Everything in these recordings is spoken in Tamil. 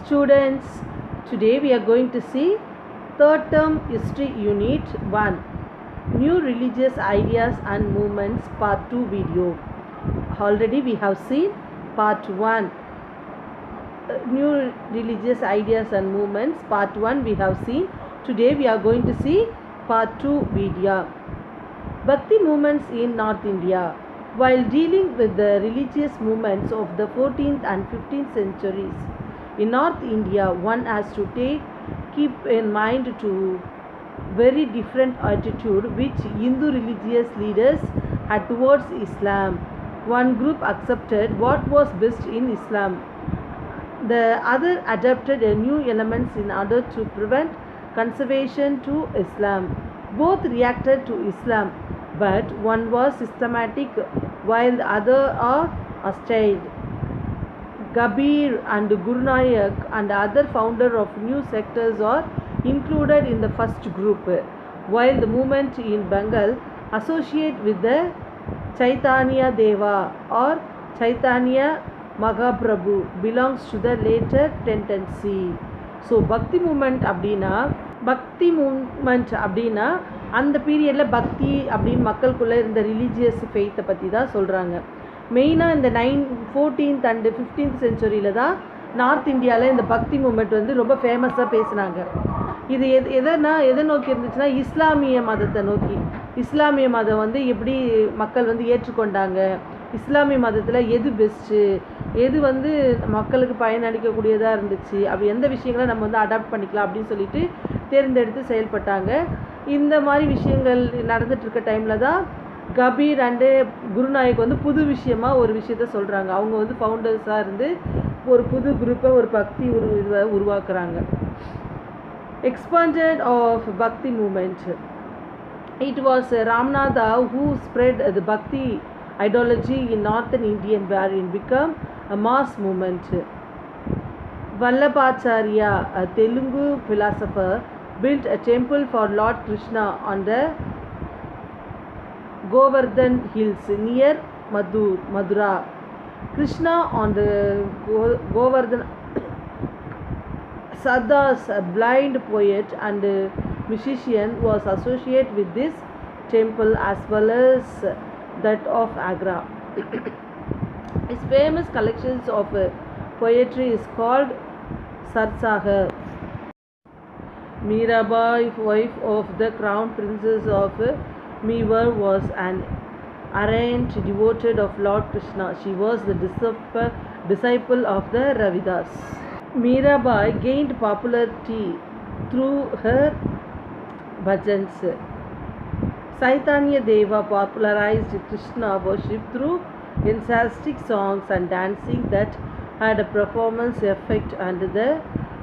Students, today we are going to see third term history unit 1, new religious ideas and movements part 2 video. Already we have seen part 1, new religious ideas and movements part 1 we have seen. Today we are going to see part 2 video. Bhakti movements in North India. While dealing with the religious movements of the 14th and 15th centuries in North India, one has to keep in mind two very different attitude which Hindu religious leaders had towards Islam. One group accepted what was best in Islam. The other adopted new elements in order to prevent conservation to Islam. Both reacted to Islam, but one was systematic while the other are hostile. Kabir and Guru Nanak and other founder of new sectors are included in the first group, while the movement in Bengal associate with the Chaitanya Deva or Chaitanya Mahaprabhu belongs to the later tendency. So Bhakti movement அப்படின்னா அந்த பீரியடில் பக்தி அப்படின்னு மக்களுக்குள்ளே இருந்த ரிலீஜியஸ் ஃபெய்த்தை பற்றி தான் சொல்கிறாங்க. மெயினாக இந்த 14th and 15th செஞ்சுரியில் தான் நார்த் இந்தியாவில் இந்த பக்தி மூமெண்ட் வந்து ரொம்ப ஃபேமஸாக பேசுனாங்க. இது எதை நோக்கி இருந்துச்சுன்னா இஸ்லாமிய மதத்தை நோக்கி. இஸ்லாமிய மதம் வந்து எப்படி மக்கள் வந்து ஏற்றுக்கொண்டாங்க, இஸ்லாமிய மதத்தில் எது பெஸ்ட்டு, எது வந்து மக்களுக்கு பயனளிக்கக்கூடியதாக இருந்துச்சு, அப்படி எந்த விஷயங்களை நம்ம வந்து அடாப்ட் பண்ணிக்கலாம் அப்படின்னு சொல்லிட்டு தேர்ந்தெடுத்து செயல்பட்டாங்க. இந்த மாதிரி விஷயங்கள் நடந்துகிட்ருக்க டைமில் தான் கபீர் அண்டு குருநாயக் வந்து புது விஷயமாக ஒரு விஷயத்த சொல்கிறாங்க. அவங்க வந்து ஃபவுண்டர்ஸாக இருந்து ஒரு புது குரூப்பை ஒரு பக்தி இதை உருவாக்குறாங்க. Expanded of Bhakti movement. It was Ramanatha who spread the Bhakti ideology in northern India wherein become a mass movement. Vallabhacharya, a Telugu philosopher, built a temple for Lord Krishna on the Govardhan hills near Madura. Krishna on the Govardhan Sadas, a blind poet and musician, was associated with this temple as well as that of Agra. His famous collections of poetry is called Sarsaghar. Mirabai, wife of the crown princess of Mewar, was an ardent devotee of Lord Krishna. She was the disciple of the Ravidas. Mirabai gained popularity through her bhajans. Chaitanya Deva popularized Krishna worship through enthusiastic songs and dancing that had a performance effect under the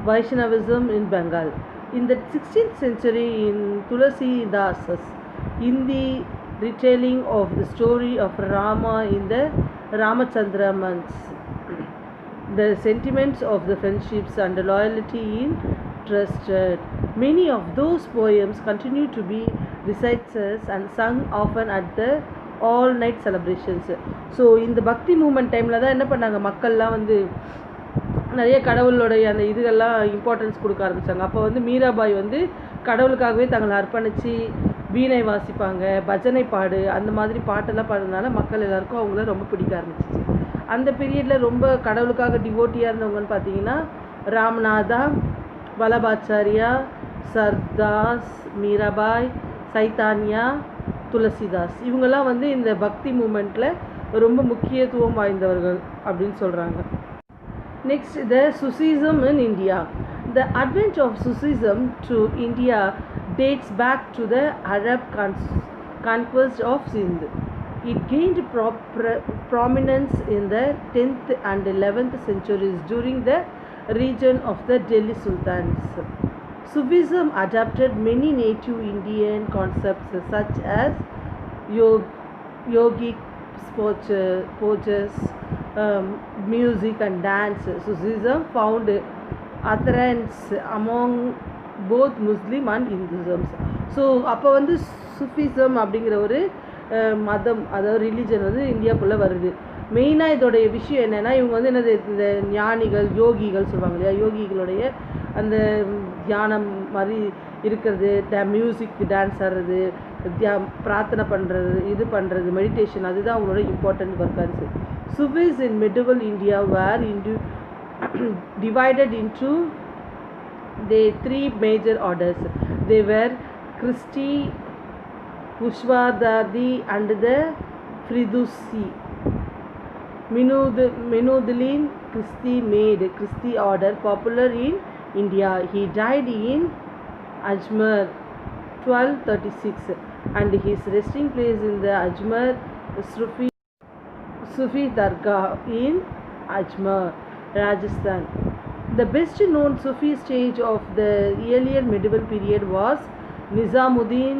Vaishnavism in Bengal. In the 16th century, in Tulasidasa's Hindi retelling of the story of Rama in the Ramachandramans, the sentiments of the friendships and the loyalty in trusted. Many of those poems continue to be recited and sung often at the all night celebrations. So இந்த பக்தி மூமெண்ட் டைமில் தான் என்ன பண்ணாங்க, மக்கள்லாம் வந்து நிறைய கடவுளோடைய அந்த இதுகள்லாம் இம்பார்ட்டன்ஸ் கொடுக்க ஆரம்பித்தாங்க. அப்போ வந்து மீராபாய் வந்து கடவுளுக்காகவே தங்களை அர்ப்பணித்து வீணை வாசிப்பாங்க, பஜனை பாடு, அந்த மாதிரி பாட்டெல்லாம் பாடுறதுனால மக்கள் எல்லாருக்கும் அவங்கள ரொம்ப பிடிக்க ஆரம்பிச்சிச்சு. அந்த பீரியடில் ரொம்ப கடவுளுக்காக டிவோட்டியாக இருந்தவங்கன்னு பார்த்தீங்கன்னா ராமநாதா, வல்லபாச்சாரியா, சர்தாஸ், மீராபாய், சைத்தான்யா, துளசிதாஸ், இவங்கெல்லாம் வந்து இந்த பக்தி மூமெண்ட்டில் ரொம்ப முக்கியத்துவம் வாய்ந்தவர்கள் அப்படின்னு சொல்கிறாங்க. Next, the Sufism in India. The advent of Sufism to India dates back to the Arab conquest of Sindh. It gained prominence in the 10th and 11th centuries during the region of the Delhi Sultans. Sufism adapted many native Indian concepts such as yogic postures, music and dance. Sufism found adherents among both Muslim and Hinduism. So அப்போ வந்து சுஃபிசம் அப்படிங்கிற ஒரு மதம், அதாவது ரிலீஜன் வந்து இந்தியாவுக்குள்ளே வருது. மெயினாக இதோடைய விஷயம் என்னென்னா இவங்க வந்து என்னது இந்த ஞானிகள் யோகிகள் சொல்லுவாங்க இல்லையா, யோகிகளுடைய அந்த தியானம் மாதிரி இருக்கிறது, மியூசிக் டான்ஸ் ஆடுறது, பிரார்த்தனை பண்ணுறது, இது பண்ணுறது, மெடிடேஷன், அதுதான் அவங்களோட important workers. Sufis in medieval India were divided into the three major orders. They were Christi, Pushwadadi and the Fridusi. Menuddin Christi made Christi order popular in India. He died in Ajmer 1236 and his resting place in the Ajmer Sufi Dargah in Ajmer, Rajasthan. The best known Sufi stage of the earlier medieval period was Nizamuddin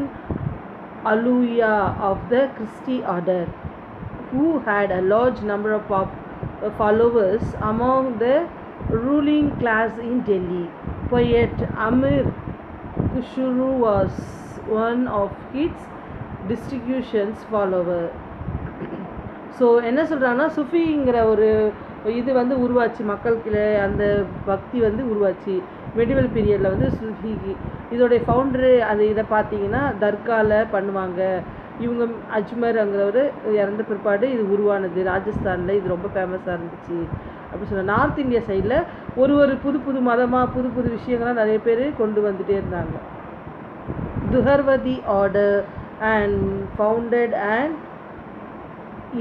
Aluya of the Christi order, who had a large number of followers among the ruling class in Delhi. Poet Amir Khushru was one of its distributions follower. So என்ன சொல்கிறாங்கன்னா, சுஃபிங்கிற ஒரு இது வந்து உருவாச்சு, மக்களுக்கு அந்த பக்தி வந்து உருவாச்சு மெடிவல் பீரியடில் வந்து சுஃபி. இதோடைய ஃபவுண்டரு அது இதை பார்த்தீங்கன்னா தர்காவில் பண்ணுவாங்க. இவங்க அஜ்மர்ங்கிறவர் இறந்த பிற்பாடு இது உருவானது. ராஜஸ்தானில் இது ரொம்ப ஃபேமஸாக இருந்துச்சு அப்படின்னு சொன்னால், நார்த் இந்தியா சைடில் ஒரு புது மதமாக புது விஷயங்கள்லாம் நிறைய பேர் கொண்டு வந்துகிட்டே இருந்தாங்க. Suhrawardi order and founded and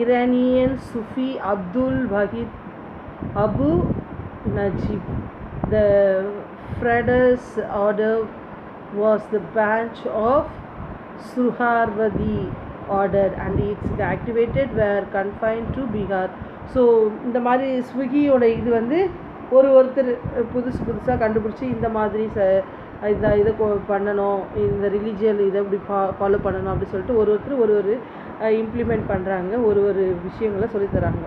Iranian Sufi Abdul Wahid Abu Najib. The Friars order was the branch of Suharwadi order and its activated were confined to Bihar. So இந்த மாதிரி ஸ்விக்கியோட இது வந்து ஒருத்தர் புதுசாக கண்டுபிடிச்சி இந்த மாதிரி இதை பண்ணணும், இந்த ரிலீஜியல் இதை இப்படி ஃபாலோ பண்ணணும் அப்படி சொல்லிட்டு ஒருத்தர் இம்ப்ளிமெண்ட் பண்ணுறாங்க, ஒரு விஷயங்களை சொல்லித்தராங்க.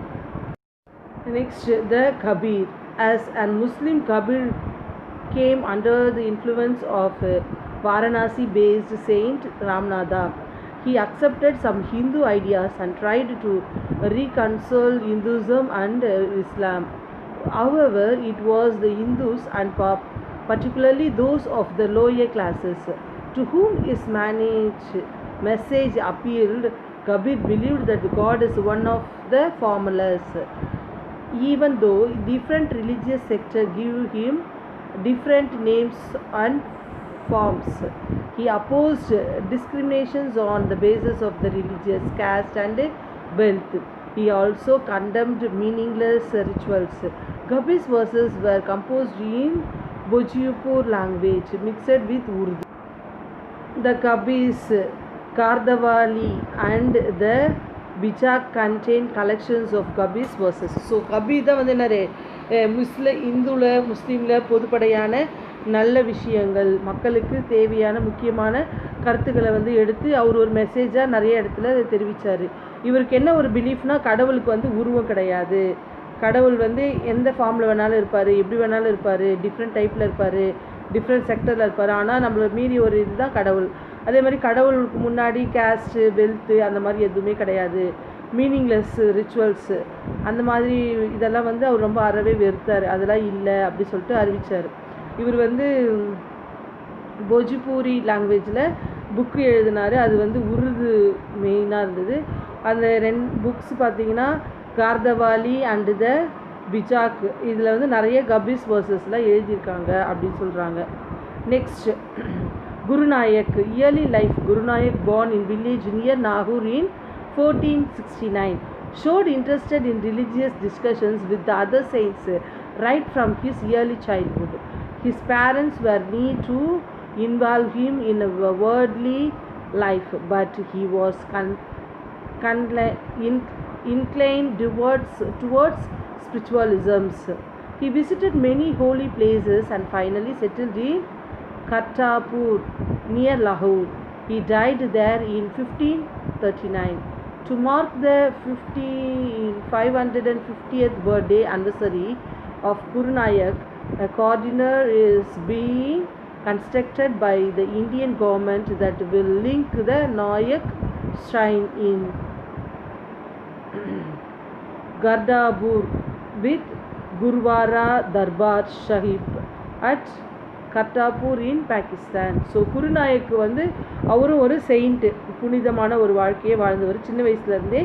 Next the Kabir. As a Muslim, Kabir came under the influence of Varanasi-based Saint Ramanatha. He accepted some Hindu ideas and tried to reconcile Hinduism and Islam. However, it was the Hindus and particularly those of the lower classes to whom his message appealed. Kabir believed that God is one of the formulas. Even though different religious sectors give him different names and forms, he opposed discriminations on the basis of the religious caste and wealth. He also condemned meaningless rituals. Kabir's verses were composed in Bhojpur language mixed with Urdu. The Kabir's Kardavali and the Bijak contain collections of Kabir's verses. So Kabir தான் வந்து என்ன முஸ்லீமில் பொதுப்படையான நல்ல விஷயங்கள், மக்களுக்கு தேவையான முக்கியமான கருத்துக்களை வந்து எடுத்து அவர் ஒரு மெசேஜாக நிறைய இடத்துல தெரிவித்தார். இவருக்கு என்ன ஒரு பிலீஃப்னா, கடவுளுக்கு வந்து உருவம் கிடையாது, கடவுள் வந்து எந்த ஃபார்மில் வேணாலும் இருப்பார், எப்படி வேணாலும் இருப்பார், டிஃப்ரெண்ட் டைப்பில் இருப்பார், டிஃப்ரெண்ட் செக்டரில் இருப்பார், ஆனால் நம்மளை மீறி ஒரு இதுதான் கடவுள். அதே மாதிரி கடவுளுக்கு முன்னாடி கேஸ்ட்டு வெல்த்து அந்த மாதிரி எதுவுமே கிடையாது, மீனிங்லெஸ் ரிச்சுவல்ஸு அந்த மாதிரி இதெல்லாம் வந்து அவர் ரொம்ப அறவே வெறுத்தார், அதெல்லாம் இல்லை அப்படி சொல்லிட்டு அறிவித்தார். இவர் வந்து போஜ்பூரி லாங்குவேஜில் புக்கு எழுதினார். அது வந்து உருது மெயினாக இருந்தது. அந்த 2 புக்ஸ் பார்த்திங்கன்னா கார்தவாலி அண்டு த பிஜாக், இதில் வந்து நிறைய கபீஸ் வேர்சஸ்லாம் எழுதியிருக்காங்க அப்படின்னு சொல்கிறாங்க. Next Guru Nanak. Early life. Guru Nanak born in village near Nahur in 1469. Showed interested in religious discussions with the other saints right from his early childhood. His parents were near to involve him in a worldly life, but he was inclined towards spiritualism. He visited many holy places and finally settled in Kartarpur near Lahore. He died there in 1539. To mark the 550th birthday anniversary of Guru Nanak, a corridor is being constructed by the Indian government that will link the Nayak shrine in Gardabur with Gurwara Darbar Sahib at Kartarpur in Pakistan. So Guru Nanak வந்து அவரும் ஒரு செயிண்ட்டு, புனிதமான ஒரு வாழ்க்கையை வாழ்ந்தவர். சின்ன வயசுலேருந்தே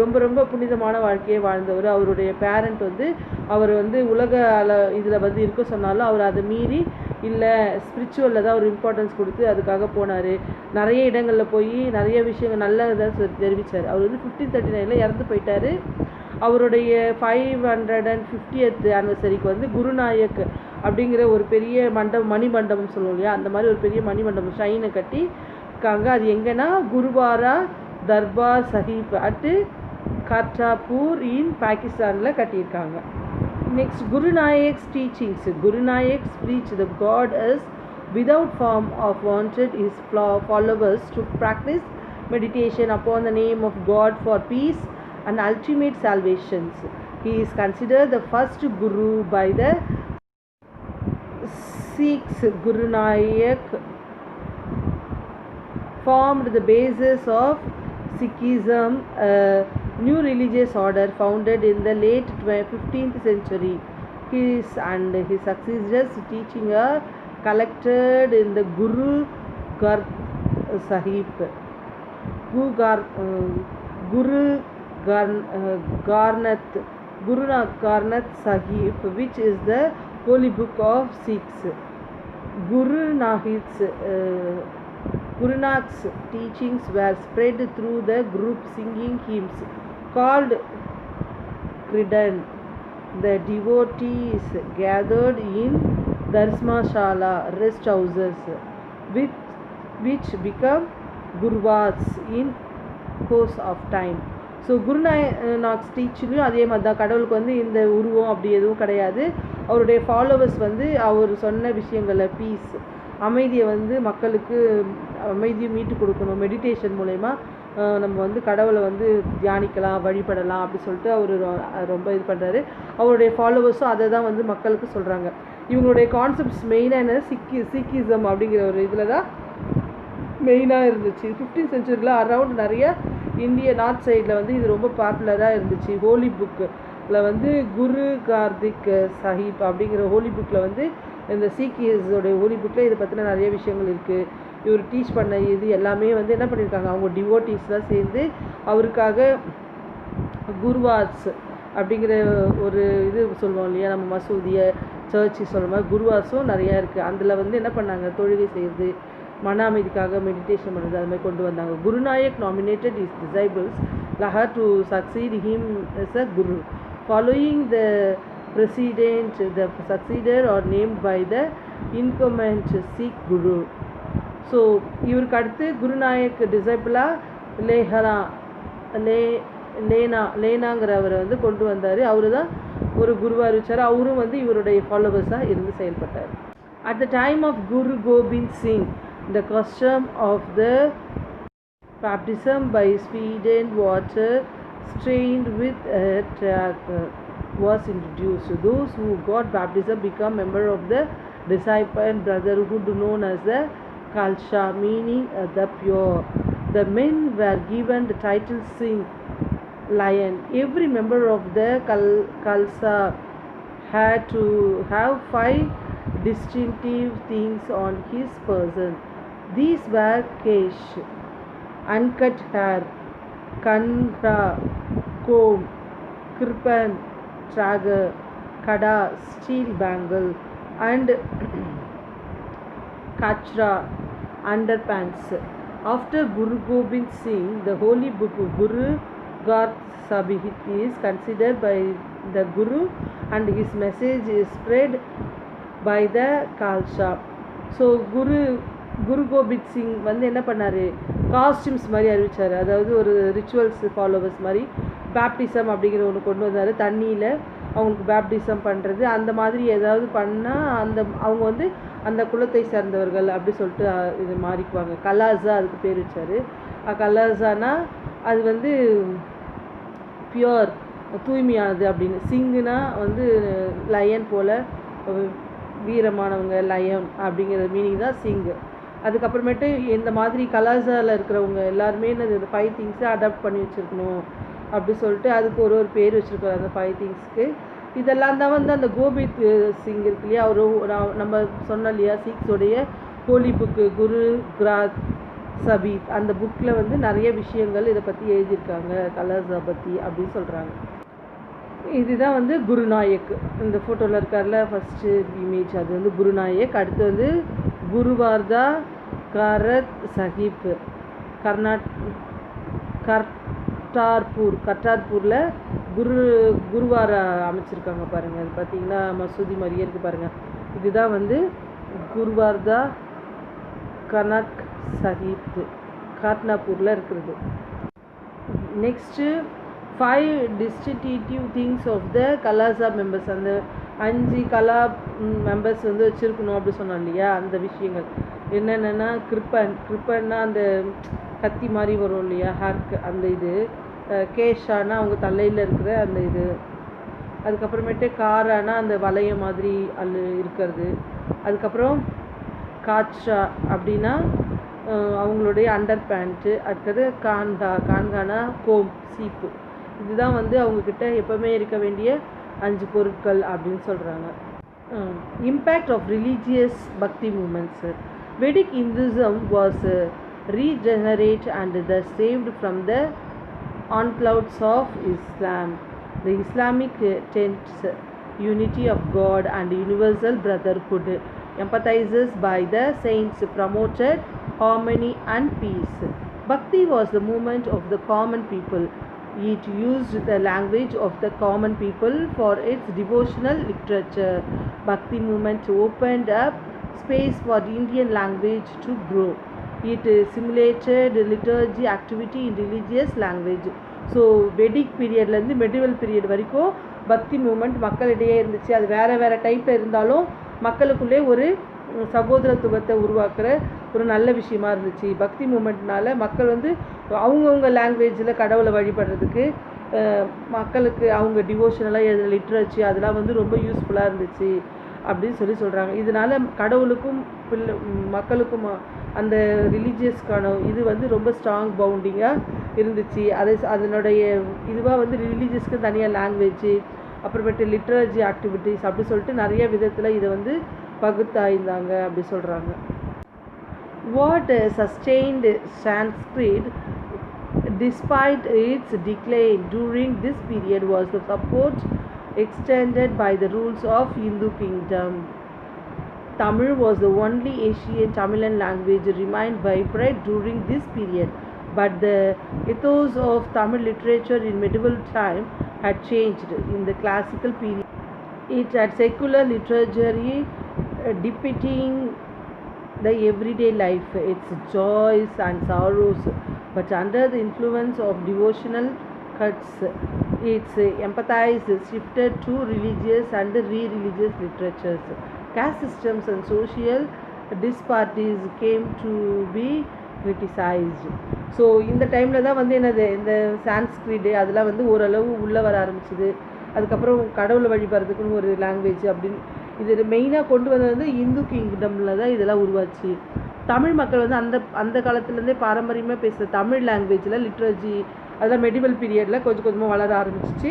ரொம்ப ரொம்ப புனிதமான வாழ்க்கையை வாழ்ந்தவர். அவருடைய பேரண்ட் வந்து அவர் வந்து உலக இதில் வந்து இருக்க சொன்னாலும் அவர் அதை மீறி இல்லை, ஸ்பிரிச்சுவலில் தான் ஒரு இம்பார்ட்டன்ஸ் கொடுத்து அதுக்காக போனார். நிறைய இடங்களில் போய் நிறைய விஷயங்கள் நல்ல இதாக தெரிவித்தார். அவர் வந்து 1539 இறந்து போயிட்டார். அவருடைய 550th ஆனிவர்சரிக்கு வந்து குருநாயக் அப்படிங்கிற ஒரு பெரிய மணிமண்டபம் சொல்லுவோம் இல்லையா, அந்த மாதிரி ஒரு பெரிய மணிமண்டபம் ஷைனை கட்டி இருக்காங்க. அது எங்கன்னா குருவாரா தர்பார் சஹிப் அட் கர்தாப்பூர் இன் பாகிஸ்தானில் கட்டியிருக்காங்க. Next Guru Nanak's teachings. Guru Nanak's preach the God is without form of wanted his followers to practice meditation upon the name of God for peace and ultimate salvations. He is considered the first guru by the Sikhs. Guru Nanak formed the basis of Sikhism, a new religious order founded in the late 15th century. His and his successors' teaching are collected in the Guru Granth Sahib, Guru Granth Sahib, which is the holy book of Sikhs. Guru Nanak's teachings were spread through the group singing hymns called Kirtan. The devotees gathered in Dharsmashala, rest houses, which become guruvas in course of time. So Guru Nanak's டீச்சிங்லையும் அதே மாதிரி தான். கடவுளுக்கு வந்து இந்த உருவம் அப்படி எதுவும் கிடையாது. அவருடைய ஃபாலோவர்ஸ் வந்து அவர் சொன்ன விஷயங்களை, பீஸ், அமைதியை வந்து மக்களுக்கு அமைதியை மீட்டு கொடுக்கணும். மெடிடேஷன் மூலயமா நம்ம வந்து கடவுளை வந்து தியானிக்கலாம், வழிபடலாம் அப்படி சொல்லிட்டு அவர் ரொம்ப இது பண்ணுறாரு. அவருடைய ஃபாலோவர்ஸும் அதை தான் வந்து மக்களுக்கு சொல்கிறாங்க. இவங்களுடைய கான்செப்ட்ஸ் மெயினான சீக்கிசம் அப்படிங்கிற ஒரு இதில் தான் மெயினாக இருந்துச்சு. 15th சென்ச்சுரியில் அரவுண்ட் நிறைய இந்திய நார்த் சைடில் வந்து இது ரொம்ப பாப்புலராக இருந்துச்சு. ஹோலி புக்கில் வந்து குரு கார்த்திக் சாஹிப் அப்படிங்கிற ஹோலி புக்கில் வந்து இந்த சீக்கியஸோடைய ஹோலி புக்கில் இதை பற்றின நிறைய விஷயங்கள் இருக்குது. இவர் டீச் பண்ண இது எல்லாமே வந்து என்ன பண்ணியிருக்காங்க, அவங்க டிவோட்டீஸ்லாம் சேர்ந்து அவருக்காக குருவாஸ் அப்படிங்கிற ஒரு இது சொல்லுவோம் இல்லையா, நம்ம மசூதியை சர்ச்சு சொல்கிற மாதிரி குருவாஸும் நிறையா இருக்குது. அதில் வந்து என்ன பண்ணாங்க, தொழுகை செய்கிறது, மன அமைதிக்காக மெடிடேஷன் பண்ணுறது, அது மாதிரி கொண்டு வந்தாங்க. Gurunayak nominated his disciples Lahar to succeed him as a guru. Following the precedent, the succeeder are named by the incumbent Sikh guru. So இவருக்கு அடுத்து குருநாயக் டிசைபிளாக லேனாங்கிறவரை வந்து கொண்டு வந்தார். அவரு தான் ஒரு குருவாக இருந்துச்சார். அவரும் வந்து இவருடைய ஃபாலோவர்ஸாக இருந்து செயல்பட்டார். At the time of Guru Gobind Singh, the custom of the baptism by sweetened water strained with a tracker was introduced. Those who got baptism become member of the disciple brotherhood known as the Kalsha, meaning the pure. The men were given the title Singh, lion. Every member of the Kalsa had to have 5 distinctive things on his person. These were kesh, uncut hair, kanra, comb, kirpan, trager, kada, steel bangle, and kachra, underpants. After Guru Gobind Singh, the holy book Guru Granth Sahib is considered by the Guru and his message is spread by the Kalsha. So Guru Gobind Singh வந்து என்ன பண்ணார், காஸ்டியூம்ஸ் மாதிரி அறிவித்தார். அதாவது ஒரு ரிச்சுவல்ஸ் ஃபாலோவர்ஸ் மாதிரி பேப்டிசம் அப்படிங்கிற ஒன்று கொண்டு வந்தார். தண்ணியில் அவங்களுக்கு பேப்டிசம் பண்ணுறது, அந்த மாதிரி ஏதாவது பண்ணால் அவங்க வந்து அந்த குலத்தை சேர்ந்தவர்கள் அப்படி சொல்லிட்டு இது மாறிக்குவாங்க. கலாஸா அதுக்கு பேர் வச்சார். கலாஸானா அது வந்து பியூர், தூய்மையானது அப்படின்னு. சிங்குனா வந்து லயன் போல் வீரமானவங்க, லயன் அப்படிங்கிற மீனிங் தான் சிங்கு. அதுக்கப்புறமேட்டு இந்த மாதிரி கலாசாவில் இருக்கிறவங்க எல்லாருமே இந்த 5 திங்ஸை அடாப்ட் பண்ணி வச்சுருக்கணும். அப்படி சொல்லிட்டு அதுக்கு ஒரு ஒரு பேர் வச்சுருக்காரு அந்த 5 திங்ஸ்க்கு. இதெல்லாம் தான் வந்து அந்த கோபிந்த் சிங் இருக்கு இல்லையா, நம்ம சொன்னோம் இல்லையா, சிக்ஸோடைய ஹோலி புக்கு குரு கிராத் சபீத், அந்த புக்கில் வந்து நிறைய விஷயங்கள் இதை பற்றி எழுதியிருக்காங்க, கலர்ஸை பற்றி அப்படின்னு சொல்கிறாங்க. இதுதான் வந்து குருநாயக். இந்த ஃபோட்டோவில் இருக்கார்ல ஃபஸ்ட்டு இமேஜ், அது வந்து குருநாயக். அடுத்து வந்து குருவார்தா கரத் சஹிப், கர்தார்பூரில் குருவாரா அமைச்சிருக்காங்க பாருங்கள். அது பார்த்திங்கன்னா மசூதி மாதிரியே இருக்குது பாருங்கள். இதுதான் வந்து குருவார்தா கனக் சஹிப், காட்னாப்பூரில் இருக்கிறது. Next 5 distinctive things of the Khalsa members, அந்த 5 கலா மெம்பர்ஸ் வந்து வச்சுருக்கணும் அப்படி சொன்னோம் இல்லையா, அந்த விஷயங்கள் என்னென்னா கிருப்பன்னா அந்த கத்தி மாதிரி வரும் இல்லையா ஹேர்க்கு, அந்த இது. கேஷானா அவங்க தலையில் இருக்கிற அந்த இது. அதுக்கப்புறமேட்டு காரானா அந்த வளையம் மாதிரி இருக்கிறது. அதுக்கப்புறம் காட்சா அப்படின்னா அவங்களுடைய அண்டர் பேண்ட்டு. அடுத்தது கான்கானா கோம், சீப்பு. இதுதான் வந்து அவங்கக்கிட்ட எப்போவுமே இருக்க வேண்டிய 5 பொருட்கள் அப்படின்னு சொல்கிறாங்க. இம்பேக்ட் ஆஃப் ரிலீஜியஸ் பக்தி moments. Vedic Hinduism was regenerate and thus saved from the onslaughts of Islam. The Islamic tenets unity of God and universal brotherhood, empathizes by the saints, promoted harmony and peace. Bhakti was the movement of the common people. It used the language of the common people for its devotional literature. Bhakti movement opened up space for Indian language to grow. It simulated liturgy activity in religious language. So Vedic பீரியட்லேருந்து மெடிவல் பீரியட் வரைக்கும் பக்தி மூமெண்ட் மக்களிடையே இருந்துச்சு. அது வேறு டைப்பில் இருந்தாலும் மக்களுக்குள்ளே ஒரு சகோதரத்துவத்தை உருவாக்குற ஒரு நல்ல விஷயமா இருந்துச்சு. பக்தி மூமெண்ட்னால மக்கள் வந்து அவங்கவுங்க லாங்குவேஜில் கடவுளை வழிபடுறதுக்கு, மக்களுக்கு அவங்க டிவோஷனலாக எழுதுகிற லிட்ரேச்சி அதெல்லாம் வந்து ரொம்ப யூஸ்ஃபுல்லாக இருந்துச்சு அப்படின்னு சொல்கிறாங்க. இதனால் கடவுளுக்கும் மக்களுக்கும் அந்த ரிலீஜியஸ்க்கான இது வந்து ரொம்ப ஸ்ட்ராங் பவுண்டிங்காக இருந்துச்சு. அதனுடைய இதுவாக வந்து ரிலீஜியஸ்க்கு தனியாக லாங்குவேஜ், அப்புறமேட்டு லிட்ரேச்சர் ஆக்டிவிட்டீஸ் அப்படி சொல்லிட்டு நிறைய விதத்தில் இதை வந்து பகுத்தாய்ந்தாங்க அப்படி சொல்கிறாங்க. What sustained Sanskrit despite its decline during this period was the support extended by the rules of Hindu kingdom. Tamil was the only Asian Tamilian language remained vibrant during this period, but the ethos of Tamil literature in medieval time had changed. In the classical period, it had secular literature depicting the everyday life, its joys and sorrows, but under the influence of devotional cuts, its emphasis shifted to religious and re-religious literatures. Caste systems and social disparities came to be criticized. So இந்த டைமில் தான் வந்து என்னது இந்த சான்ஸ்கிரிட் அதெல்லாம் வந்து ஓரளவு உள்ளே வர ஆரம்பிச்சிது. அதுக்கப்புறம் கடவுளை வழிபடுறதுக்குன்னு ஒரு லாங்குவேஜ் அப்படின்னு இது மெயினாக கொண்டு வந்தது வந்து இந்து கிங்டமில் தான் இதெல்லாம் உருவாச்சு. தமிழ் மக்கள் வந்து அந்த காலத்துலேருந்தே பாரம்பரியமாக பேசுகிற தமிழ் லாங்குவேஜில் லிட்ரேச்சி அதெல்லாம் மெடிவல் பீரியடில் கொஞ்சம் கொஞ்சமாக வளர ஆரம்பிச்சிச்சு.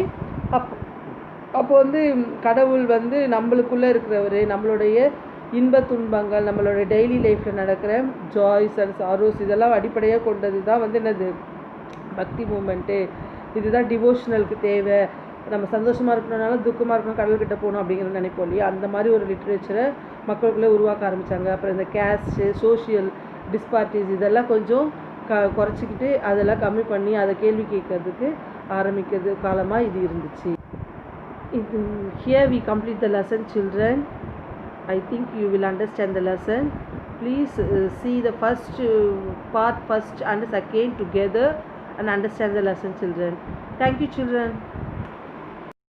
அப்போ வந்து கடவுள் வந்து நம்மளுக்குள்ளே இருக்கிறவர், நம்மளுடைய இன்ப துன்பங்கள், நம்மளோட டெய்லி லைஃப்பில் நடக்கிற ஜாய்ஸ் அண்ட் சாரோஸ் இதெல்லாம் அடிப்படையாக கொண்டது தான் வந்து என்னது பக்தி மூமெண்ட்டு. இதுதான் டிவோஷனலுக்கு தேவை. நம்ம சந்தோஷமாக இருக்கணும்னாலும் துக்கமாக இருக்கணும் கடவுள்கிட்ட போகணும் அப்படிங்கிறத நினைப்போம் இல்லையா, அந்த மாதிரி ஒரு லிட்ரேச்சரை மக்களுக்குள்ளே உருவாக்க ஆரம்பித்தாங்க. அப்புறம் இந்த கேஸ்ட்டு, சோஷியல் டிஸ்பாரிட்டிஸ் இதெல்லாம் கொஞ்சம் குறைச்சிக்கிட்டு அதெல்லாம் கம்மி பண்ணி அதை கேள்வி கேட்கறதுக்கு ஆரம்பிக்கிறது காலமாக இது இருந்துச்சு. Here we complete the lesson, children. I think you will understand the lesson. Please see the first part first and second together and understand the lesson, children. Thank you, children.